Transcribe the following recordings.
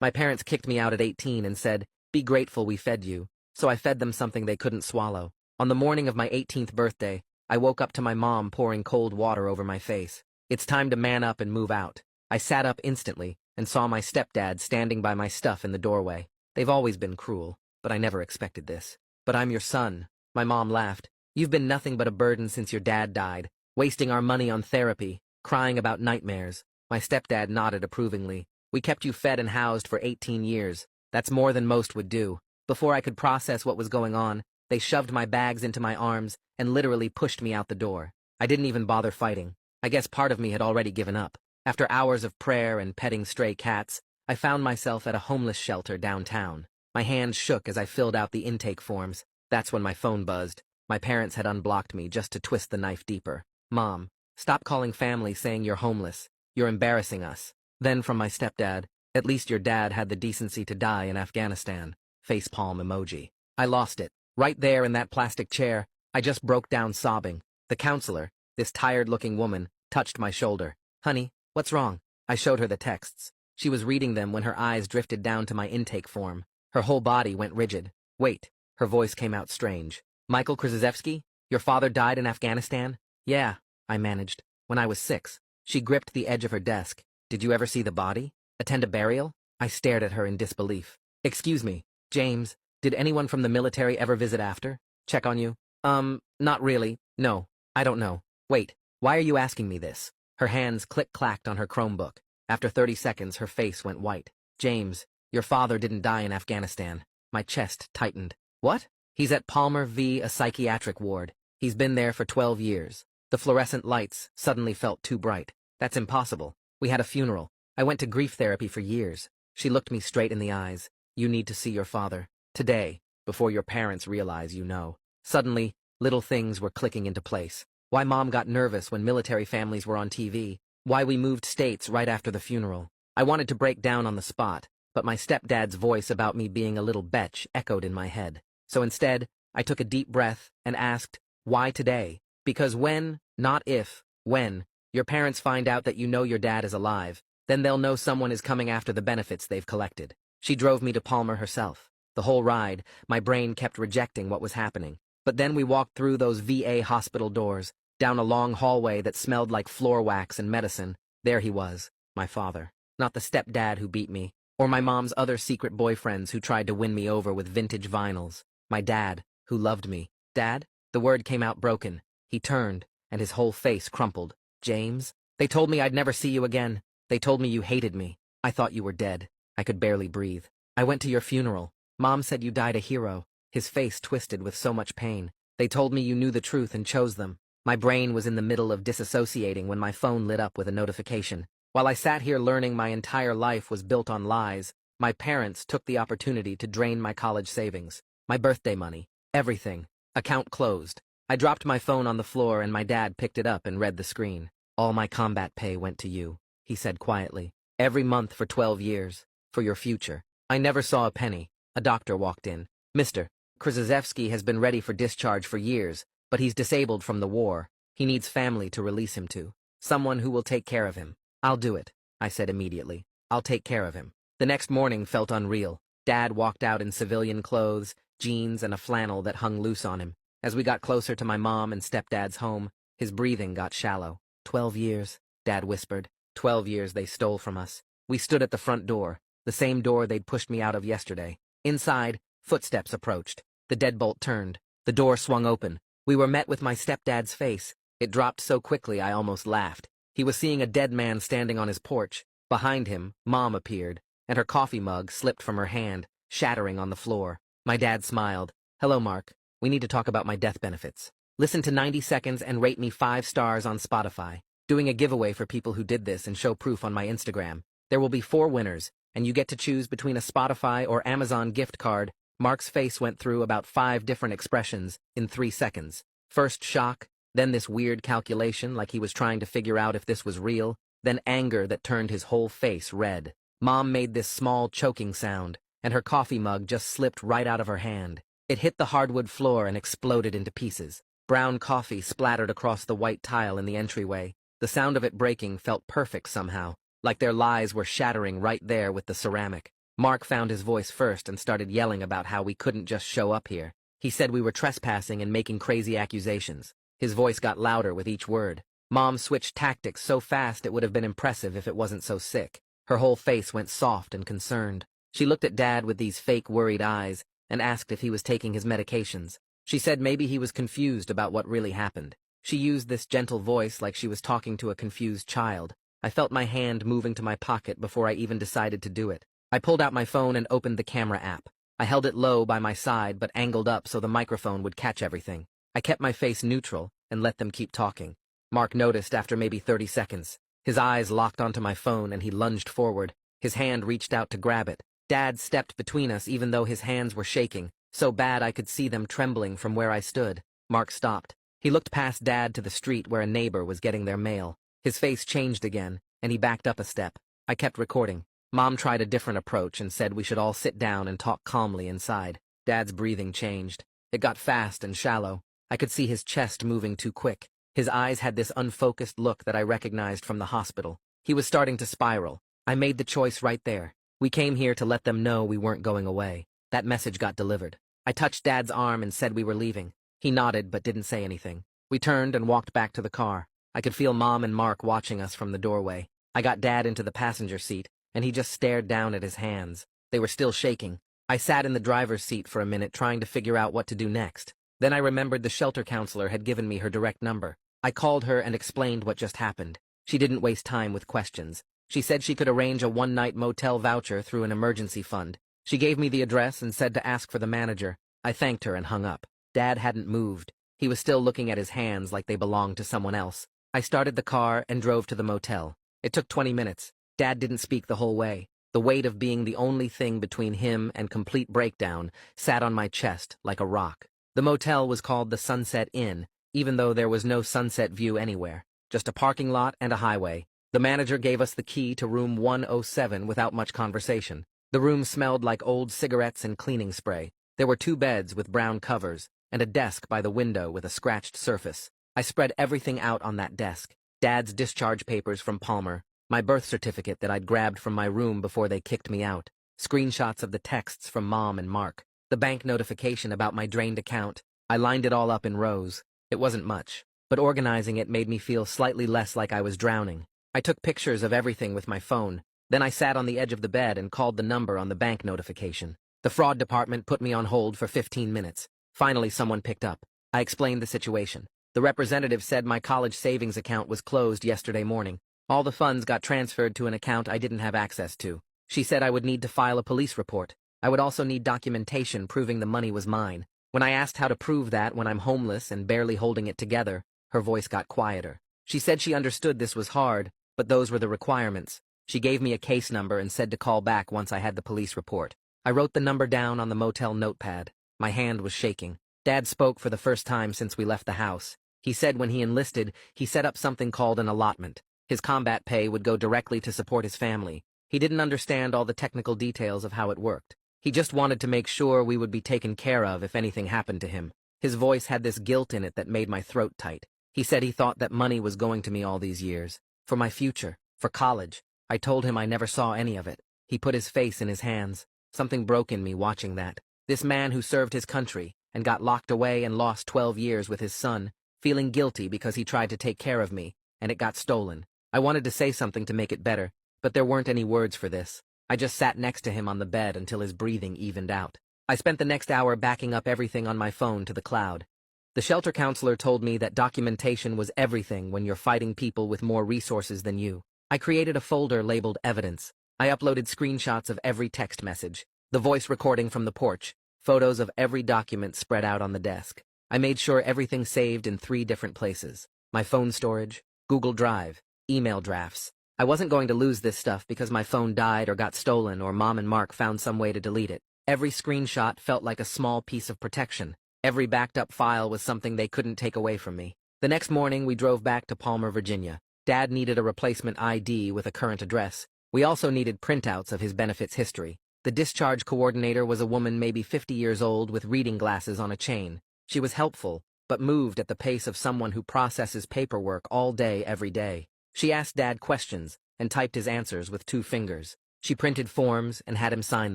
My parents kicked me out at 18 and said, "Be grateful we fed you." So I fed them something they couldn't swallow. On the morning of my 18th birthday, I woke up to my mom pouring cold water over my face. It's time to man up and move out. I sat up instantly and saw my stepdad standing by my stuff in the doorway. They've always been cruel, but I never expected this. "But I'm your son." My mom laughed. "You've been nothing but a burden since your dad died, wasting our money on therapy, crying about nightmares." My stepdad nodded approvingly. "We kept you fed and housed for 18 years. That's more than most would do." Before I could process what was going on, they shoved my bags into my arms and literally pushed me out the door. I didn't even bother fighting. I guess part of me had already given up. After hours of prayer and petting stray cats, I found myself at a homeless shelter downtown. My hands shook as I filled out the intake forms. That's when my phone buzzed. My parents had unblocked me just to twist the knife deeper. "Mom, stop calling family saying you're homeless. You're embarrassing us." Then from my stepdad, "At least your dad had the decency to die in Afghanistan." Facepalm emoji. I lost it. Right there in that plastic chair, I just broke down sobbing. The counselor, this tired-looking woman, touched my shoulder. "Honey, what's wrong?" I showed her the texts. She was reading them when her eyes drifted down to my intake form. Her whole body went rigid. "Wait," her voice came out strange. "Michael Krzyzewski? Your father died in Afghanistan?" "Yeah," I managed. "When I was 6. She gripped the edge of her desk. "Did you ever see the body? Attend a burial?" I stared at her in disbelief. "Excuse me, James, did anyone from the military ever visit after? Check on you?" Not really. No, I don't know. Wait, why are you asking me this?" Her hands click-clacked on her Chromebook. After 30 seconds, her face went white. "James, your father didn't die in Afghanistan." My chest tightened. "What?" "He's at Palmer V, a psychiatric ward. He's been there for 12 years. The fluorescent lights suddenly felt too bright. That's impossible. We had a funeral. I went to grief therapy for years." She looked me straight in the eyes. "You need to see your father. Today, before your parents realize you know." Suddenly, little things were clicking into place. Why Mom got nervous when military families were on TV. Why we moved states right after the funeral. I wanted to break down on the spot, but my stepdad's voice about me being a little betch echoed in my head. So instead, I took a deep breath and asked, "Why today?" "Because when, not if, when, your parents find out that you know your dad is alive, then they'll know someone is coming after the benefits they've collected." She drove me to Palmer herself. The whole ride, my brain kept rejecting what was happening. But then we walked through those VA hospital doors, down a long hallway that smelled like floor wax and medicine. There he was, my father. Not the stepdad who beat me, or my mom's other secret boyfriends who tried to win me over with vintage vinyls. My dad, who loved me. "Dad?" The word came out broken. He turned, and his whole face crumpled. "James? They told me I'd never see you again. They told me you hated me. I thought you were dead." I could barely breathe. "I went to your funeral. Mom said you died a hero." His face twisted with so much pain. "They told me you knew the truth and chose them." My brain was in the middle of disassociating when my phone lit up with a notification. While I sat here learning my entire life was built on lies, my parents took the opportunity to drain my college savings, my birthday money, everything. Account closed. I dropped my phone on the floor and my dad picked it up and read the screen. "All my combat pay went to you," he said quietly. "Every month for 12 years. For your future." I never saw a penny. A doctor walked in. "Mr. Krzyzewski has been ready for discharge for years, but he's disabled from the war. He needs family to release him to. Someone who will take care of him." "I'll do it," I said immediately. "I'll take care of him." The next morning felt unreal. Dad walked out in civilian clothes, jeans, and a flannel that hung loose on him. As we got closer to my mom and stepdad's home, his breathing got shallow. 12 years, Dad whispered. 12 years they stole from us. We stood at the front door, the same door they'd pushed me out of yesterday. Inside, footsteps approached. The deadbolt turned. The door swung open. We were met with my stepdad's face. It dropped so quickly I almost laughed. He was seeing a dead man standing on his porch. Behind him, Mom appeared, and her coffee mug slipped from her hand, shattering on the floor. My dad smiled. "Hello, Mark. We need to talk about my death benefits. Listen to 90 Seconds and rate me 5 stars on Spotify. Doing a giveaway for people who did this and show proof on my Instagram. There will be 4 winners, and you get to choose between a Spotify or Amazon gift card." Mark's face went through about 5 different expressions in 3 seconds. First shock, then this weird calculation like he was trying to figure out if this was real, then anger that turned his whole face red. Mom made this small choking sound, and her coffee mug just slipped right out of her hand. It hit the hardwood floor and exploded into pieces. Brown coffee splattered across the white tile in the entryway. The sound of it breaking felt perfect somehow, like their lies were shattering right there with the ceramic. Mark found his voice first and started yelling about how we couldn't just show up here. He said we were trespassing and making crazy accusations. His voice got louder with each word. Mom switched tactics so fast it would have been impressive if it wasn't so sick. Her whole face went soft and concerned. She looked at Dad with these fake worried eyes and asked if he was taking his medications. She said maybe he was confused about what really happened. She used this gentle voice like she was talking to a confused child. I felt my hand moving to my pocket before I even decided to do it. I pulled out my phone and opened the camera app. I held it low by my side but angled up so the microphone would catch everything. I kept my face neutral and let them keep talking. Mark noticed after maybe 30 seconds. His eyes locked onto my phone and he lunged forward. His hand reached out to grab it. Dad stepped between us even though his hands were shaking, so bad I could see them trembling from where I stood. Mark stopped. He looked past Dad to the street where a neighbor was getting their mail. His face changed again, and he backed up a step. I kept recording. Mom tried a different approach and said we should all sit down and talk calmly inside. Dad's breathing changed. It got fast and shallow. I could see his chest moving too quick. His eyes had this unfocused look that I recognized from the hospital. He was starting to spiral. I made the choice right there. We came here to let them know we weren't going away. That message got delivered. I touched Dad's arm and said we were leaving. He nodded but didn't say anything. We turned and walked back to the car. I could feel Mom and Mark watching us from the doorway. I got Dad into the passenger seat, and he just stared down at his hands. They were still shaking. I sat in the driver's seat for a minute trying to figure out what to do next. Then I remembered the shelter counselor had given me her direct number. I called her and explained what just happened. She didn't waste time with questions. She said she could arrange a one-night motel voucher through an emergency fund. She gave me the address and said to ask for the manager. I thanked her and hung up. Dad hadn't moved. He was still looking at his hands like they belonged to someone else. I started the car and drove to the motel. It took 20 minutes. Dad didn't speak the whole way. The weight of being the only thing between him and complete breakdown sat on my chest like a rock. The motel was called the Sunset Inn, even though there was no sunset view anywhere, just a parking lot and a highway. The manager gave us the key to room 107 without much conversation. The room smelled like old cigarettes and cleaning spray. There were 2 beds with brown covers, and a desk by the window with a scratched surface. I spread everything out on that desk. Dad's discharge papers from Palmer, my birth certificate that I'd grabbed from my room before they kicked me out, screenshots of the texts from Mom and Mark, the bank notification about my drained account. I lined it all up in rows. It wasn't much, but organizing it made me feel slightly less like I was drowning. I took pictures of everything with my phone. Then I sat on the edge of the bed and called the number on the bank notification. The fraud department put me on hold for 15 minutes. Finally, someone picked up. I explained the situation. The representative said my college savings account was closed yesterday morning. All the funds got transferred to an account I didn't have access to. She said I would need to file a police report. I would also need documentation proving the money was mine. When I asked how to prove that when I'm homeless and barely holding it together, her voice got quieter. She said she understood this was hard, but those were the requirements. She gave me a case number and said to call back once I had the police report. I wrote the number down on the motel notepad. My hand was shaking. Dad spoke for the first time since we left the house. He said when he enlisted, he set up something called an allotment. His combat pay would go directly to support his family. He didn't understand all the technical details of how it worked. He just wanted to make sure we would be taken care of if anything happened to him. His voice had this guilt in it that made my throat tight. He said he thought that money was going to me all these years. For my future. For college. I told him I never saw any of it. He put his face in his hands. Something broke in me watching that. This man who served his country and got locked away and lost 12 years with his son, feeling guilty because he tried to take care of me, and it got stolen. I wanted to say something to make it better, but there weren't any words for this. I just sat next to him on the bed until his breathing evened out. I spent the next hour backing up everything on my phone to the cloud. The shelter counselor told me that documentation was everything when you're fighting people with more resources than you. I created a folder labeled Evidence. I uploaded screenshots of every text message, the voice recording from the porch, photos of every document spread out on the desk. I made sure everything saved in 3 different places. My phone storage, Google Drive, email drafts. I wasn't going to lose this stuff because my phone died or got stolen or Mom and Mark found some way to delete it. Every screenshot felt like a small piece of protection. Every backed up file was something they couldn't take away from me. The next morning, we drove back to Palmer, Virginia. Dad needed a replacement ID with a current address. We also needed printouts of his benefits history. The discharge coordinator was a woman maybe 50 years old with reading glasses on a chain. She was helpful, but moved at the pace of someone who processes paperwork all day, every day. She asked Dad questions and typed his answers with 2 fingers. She printed forms and had him sign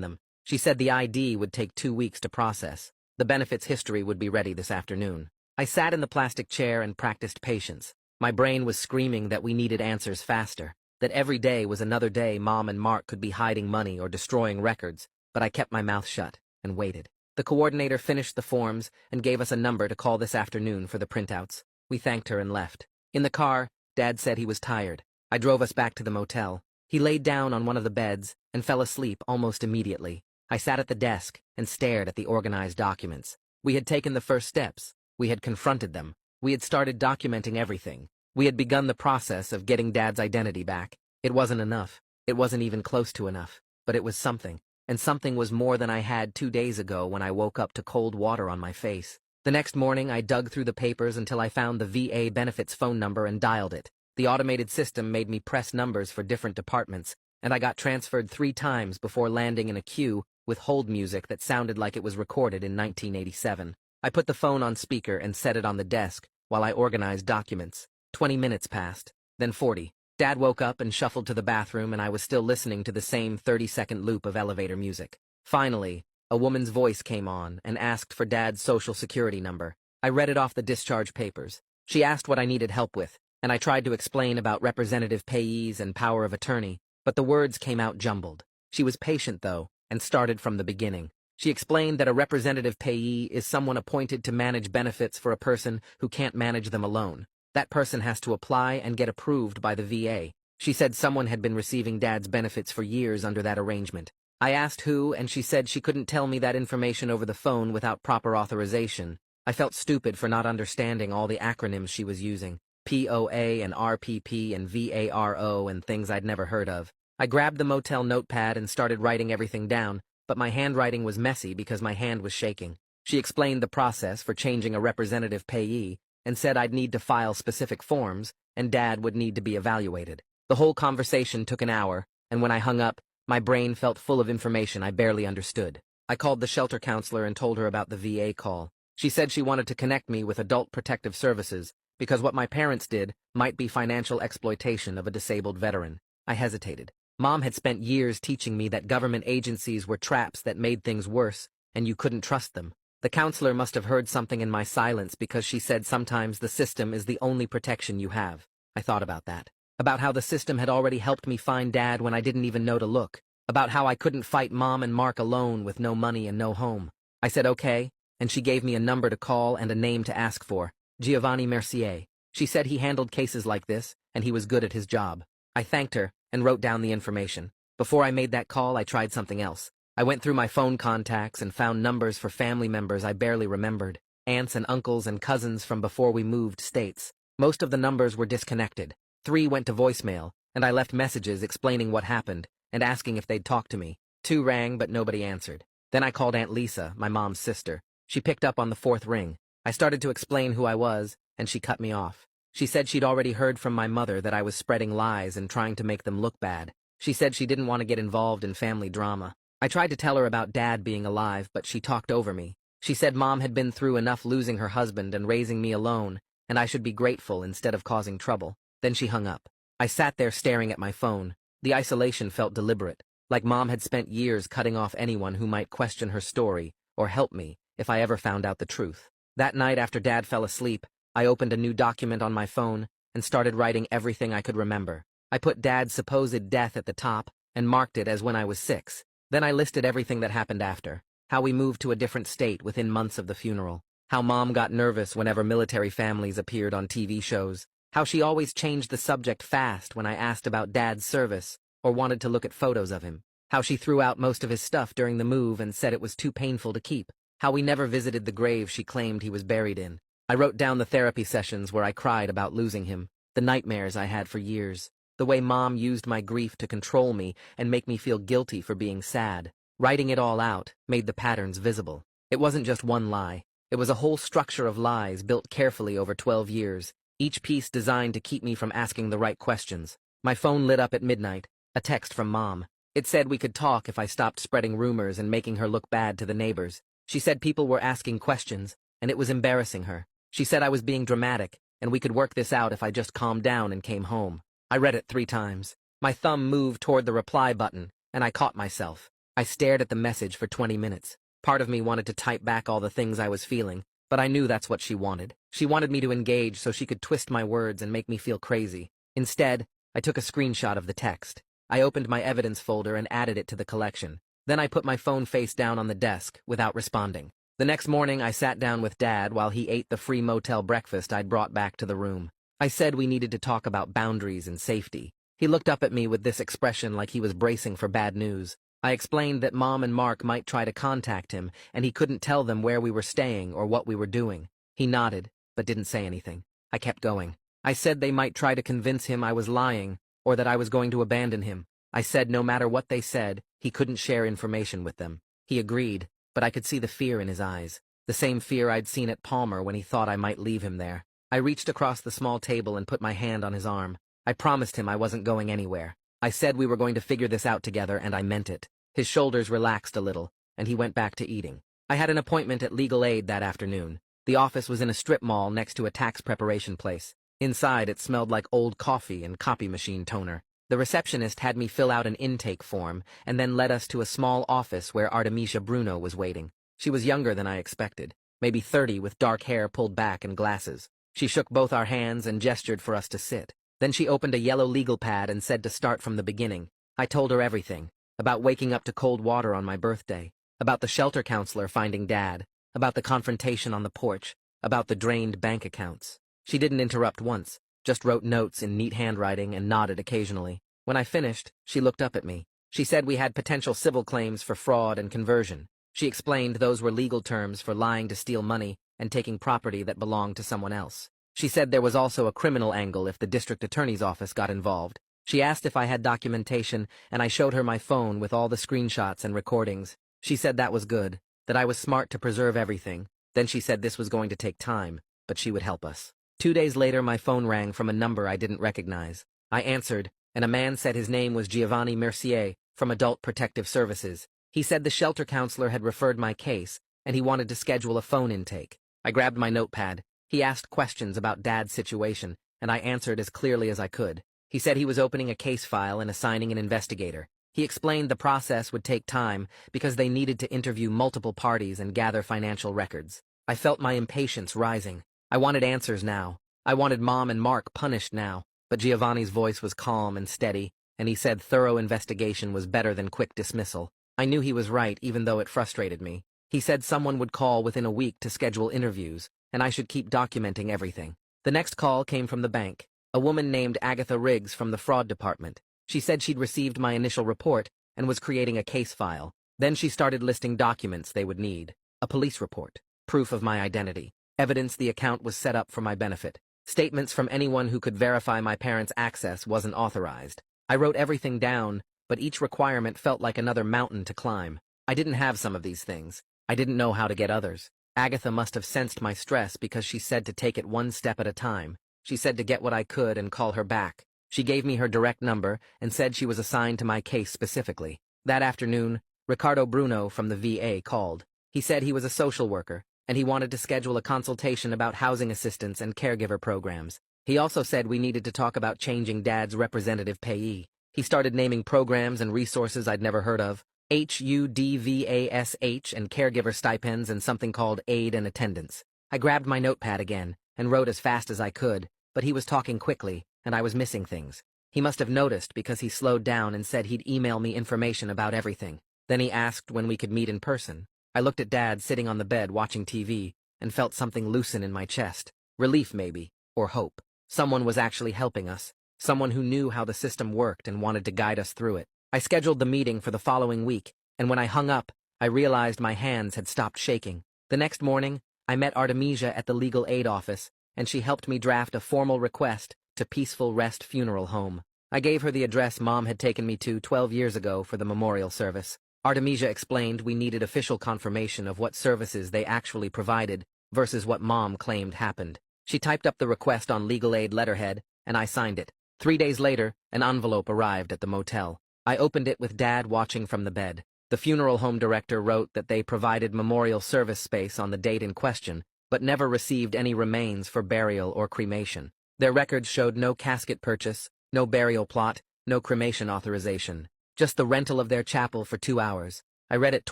them. She said the ID would take 2 weeks to process. The benefits history would be ready this afternoon. I sat in the plastic chair and practiced patience. My brain was screaming that we needed answers faster, that every day was another day Mom and Mark could be hiding money or destroying records, but I kept my mouth shut and waited. The coordinator finished the forms and gave us a number to call this afternoon for the printouts. We thanked her and left. In the car, Dad said he was tired. I drove us back to the motel. He laid down on one of the beds and fell asleep almost immediately. I sat at the desk and stared at the organized documents. We had taken the first steps. We had confronted them. We had started documenting everything. We had begun the process of getting Dad's identity back. It wasn't enough. It wasn't even close to enough. But it was something. And something was more than I had 2 days ago when I woke up to cold water on my face. The next morning, I dug through the papers until I found the VA benefits phone number and dialed it. The automated system made me press numbers for different departments, and I got transferred 3 times before landing in a queue with hold music that sounded like it was recorded in 1987. I put the phone on speaker and set it on the desk while I organized documents. 20 minutes passed, then 40. Dad woke up and shuffled to the bathroom, and I was still listening to the same 30-second loop of elevator music. Finally, a woman's voice came on and asked for Dad's social security number. I read it off the discharge papers. She asked what I needed help with, and I tried to explain about representative payees and power of attorney, but the words came out jumbled. She was patient, though, and started from the beginning. She explained that a representative payee is someone appointed to manage benefits for a person who can't manage them alone. That person has to apply and get approved by the VA. She said someone had been receiving Dad's benefits for years under that arrangement. I asked who, and she said she couldn't tell me that information over the phone without proper authorization. I felt stupid for not understanding all the acronyms she was using. POA and RPP and VARO and things I'd never heard of. I grabbed the motel notepad and started writing everything down, but my handwriting was messy because my hand was shaking. She explained the process for changing a representative payee and said I'd need to file specific forms and Dad would need to be evaluated. The whole conversation took an hour, and when I hung up, my brain felt full of information I barely understood. I called the shelter counselor and told her about the VA call. She said she wanted to connect me with Adult Protective Services because what my parents did might be financial exploitation of a disabled veteran. I hesitated. Mom had spent years teaching me that government agencies were traps that made things worse, and you couldn't trust them. The counselor must have heard something in my silence because she said sometimes the system is the only protection you have. I thought about that. About how the system had already helped me find Dad when I didn't even know to look. About how I couldn't fight Mom and Mark alone with no money and no home. I said okay, and she gave me a number to call and a name to ask for. Giovanni Mercier. She said he handled cases like this, and he was good at his job. I thanked her and wrote down the information. Before I made that call, I tried something else. I went through my phone contacts and found numbers for family members I barely remembered, aunts and uncles and cousins from before we moved states. Most of the numbers were disconnected. 3 went to voicemail, and I left messages explaining what happened and asking if they'd talk to me. 2 rang, but nobody answered. Then I called Aunt Lisa, my mom's sister. She picked up on the 4th ring. I started to explain who I was, and she cut me off. She said she'd already heard from my mother that I was spreading lies and trying to make them look bad. She said she didn't want to get involved in family drama. I tried to tell her about Dad being alive, but she talked over me. She said Mom had been through enough losing her husband and raising me alone, and I should be grateful instead of causing trouble. Then she hung up. I sat there staring at my phone. The isolation felt deliberate, like Mom had spent years cutting off anyone who might question her story or help me if I ever found out the truth. That night after Dad fell asleep, I opened a new document on my phone and started writing everything I could remember. I put Dad's supposed death at the top and marked it as when I was 6. Then I listed everything that happened after. How we moved to a different state within months of the funeral. How Mom got nervous whenever military families appeared on TV shows. How she always changed the subject fast when I asked about Dad's service or wanted to look at photos of him. How she threw out most of his stuff during the move and said it was too painful to keep. How we never visited the grave she claimed he was buried in. I wrote down the therapy sessions where I cried about losing him, the nightmares I had for years, the way Mom used my grief to control me and make me feel guilty for being sad. Writing it all out made the patterns visible. It wasn't just one lie. It was a whole structure of lies built carefully over 12 years, each piece designed to keep me from asking the right questions. My phone lit up at midnight, a text from Mom. It said we could talk if I stopped spreading rumors and making her look bad to the neighbors. She said people were asking questions, and it was embarrassing her. She said I was being dramatic, and we could work this out if I just calmed down and came home. I read it 3 times. My thumb moved toward the reply button, and I caught myself. I stared at the message for 20 minutes. Part of me wanted to type back all the things I was feeling, but I knew that's what she wanted. She wanted me to engage so she could twist my words and make me feel crazy. Instead, I took a screenshot of the text. I opened my evidence folder and added it to the collection. Then I put my phone face down on the desk, without responding. The next morning, I sat down with Dad while he ate the free motel breakfast I'd brought back to the room. I said we needed to talk about boundaries and safety. He looked up at me with this expression like he was bracing for bad news. I explained that Mom and Mark might try to contact him, and he couldn't tell them where we were staying or what we were doing. He nodded, but didn't say anything. I kept going. I said they might try to convince him I was lying, or that I was going to abandon him. I said no matter what they said, he couldn't share information with them. He agreed, but I could see the fear in his eyes. The same fear I'd seen at Palmer when he thought I might leave him there. I reached across the small table and put my hand on his arm. I promised him I wasn't going anywhere. I said we were going to figure this out together, and I meant it. His shoulders relaxed a little, and he went back to eating. I had an appointment at Legal Aid that afternoon. The office was in a strip mall next to a tax preparation place. Inside, it smelled like old coffee and copy machine toner. The receptionist had me fill out an intake form, and then led us to a small office where Artemisia Bruno was waiting. She was younger than I expected, maybe 30 with dark hair pulled back and glasses. She shook both our hands and gestured for us to sit. Then she opened a yellow legal pad and said to start from the beginning. I told her everything. About waking up to cold water on my birthday. About the shelter counselor finding Dad. About the confrontation on the porch. About the drained bank accounts. She didn't interrupt once, just wrote notes in neat handwriting and nodded occasionally. When I finished, she looked up at me. She said we had potential civil claims for fraud and conversion. She explained those were legal terms for lying to steal money and taking property that belonged to someone else. She said there was also a criminal angle if the district attorney's office got involved. She asked if I had documentation, and I showed her my phone with all the screenshots and recordings. She said that was good, that I was smart to preserve everything. Then she said this was going to take time, but she would help us. 2 days later, my phone rang from a number I didn't recognize. I answered, and a man said his name was Giovanni Mercier from Adult Protective Services. He said the shelter counselor had referred my case, and he wanted to schedule a phone intake. I grabbed my notepad. He asked questions about Dad's situation, and I answered as clearly as I could. He said he was opening a case file and assigning an investigator. He explained the process would take time because they needed to interview multiple parties and gather financial records. I felt my impatience rising. I wanted answers now. I wanted Mom and Mark punished now. But Giovanni's voice was calm and steady, and he said thorough investigation was better than quick dismissal. I knew he was right, even though it frustrated me. He said someone would call within a week to schedule interviews, and I should keep documenting everything. The next call came from the bank. A woman named Agatha Riggs from the fraud department. She said she'd received my initial report and was creating a case file. Then she started listing documents they would need. A police report, proof of my identity, evidence the account was set up for my benefit, statements from anyone who could verify my parents' access wasn't authorized. I wrote everything down, but each requirement felt like another mountain to climb. I didn't have some of these things. I didn't know how to get others. Agatha must have sensed my stress because she said to take it one step at a time. She said to get what I could and call her back. She gave me her direct number and said she was assigned to my case specifically. That afternoon, Ricardo Bruno from the VA called. He said he was a social worker, and he wanted to schedule a consultation about housing assistance and caregiver programs. He also said we needed to talk about changing Dad's representative payee. He started naming programs and resources I'd never heard of. HUDVASH and caregiver stipends and something called aid and attendance. I grabbed my notepad again and wrote as fast as I could, but he was talking quickly, and I was missing things. He must have noticed because he slowed down and said he'd email me information about everything. Then he asked when we could meet in person. I looked at Dad sitting on the bed watching TV and felt something loosen in my chest. Relief maybe, or hope. Someone was actually helping us. Someone who knew how the system worked and wanted to guide us through it. I scheduled the meeting for the following week, and when I hung up, I realized my hands had stopped shaking. The next morning, I met Artemisia at the legal aid office, and she helped me draft a formal request to Peaceful Rest Funeral Home. I gave her the address Mom had taken me to 12 years ago for the memorial service. Artemisia explained we needed official confirmation of what services they actually provided versus what Mom claimed happened. She typed up the request on legal aid letterhead, and I signed it. 3 days later, an envelope arrived at the motel. I opened it with Dad watching from the bed. The funeral home director wrote that they provided memorial service space on the date in question, but never received any remains for burial or cremation. Their records showed no casket purchase, no burial plot, no cremation authorization. Just the rental of their chapel for 2 hours. I read it